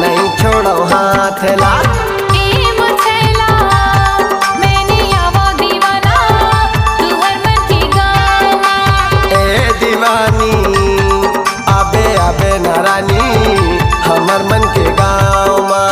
नहीं छोड़ो हाथ ला। दीवानी आबे आबे नारानी हमर मन के गाँव माँ।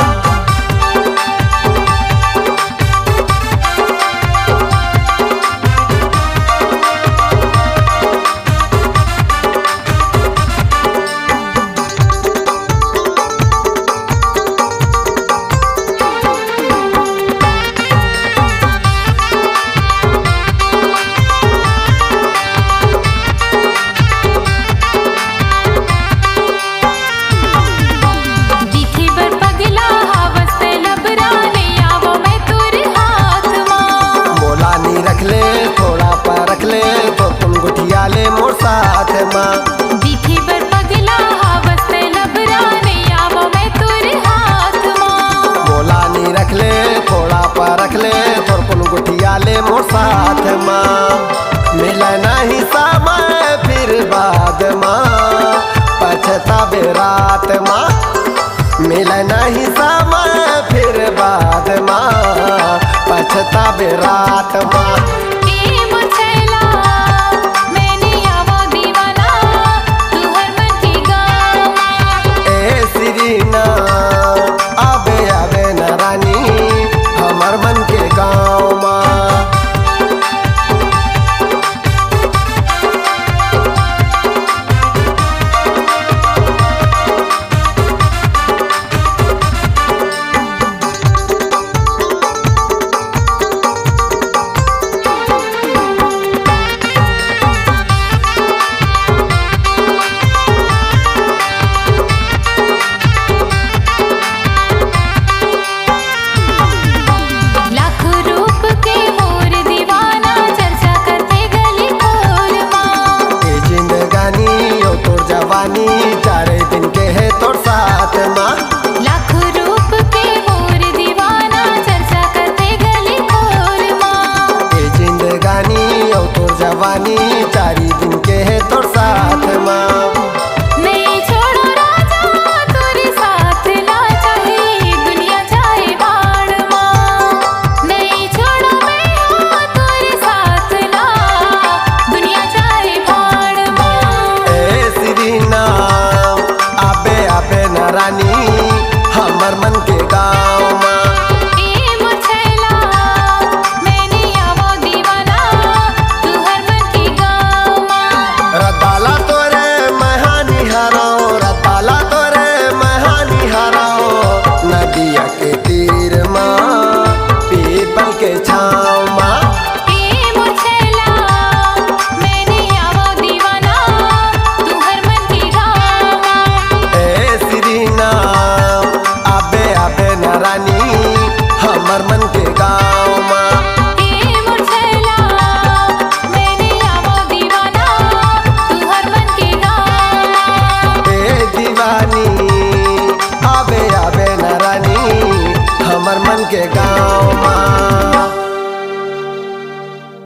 थोड़ा पर रख ले तो तुम गुठिया ले मोर साथ माँ। दिखी बर पगला हवस्ते लबराने आवो मैं तोरे हाथ माँ। बोला नी रख ले थोड़ा पर रख ले तो तुम गुठिया ले मोर साथ माँ। मिले नहीं समय फिर बाद माँ पछतावे रात माँ। मिले नहीं समय फिर बाद माँ पछतावे रात माँ। आबे आबे नारानी हमर मन के गाँव माँ। चारे दिन के है तोर साथ माँ। लाख रूप के मोर दीवाना चर्चा करते गली खोर माँ। ये जिंदगानी और तोर जवानी चारी दिन के है तोर साथ माँ। नहीं छोड़ो राजा तोरे साथ ला चाहे दुनिया चाहे बाढ़ माँ। नहीं छोड़ो मैं हाँ तोरे साथ ला दुनिया चाहे बाढ़ माँ। ए सीरीना आबे आबे नारानी हमर मन के गाँव माँ। ए मुछैला मैंने आवो दीवाना तू हर मन के गाँव माँ। रताला तोरे महानी हराओ रताला तोरे महानी हराओ नदिया के तीर माँ पीपल के छाँव माँ। नारानी हमर मन के गाँव माँ। ए मुछैला मैंने आवो दीवाना तू हर मन के गाँव माँ। ए दीवानी आबे आबे नारानी हमर मन के गाँव।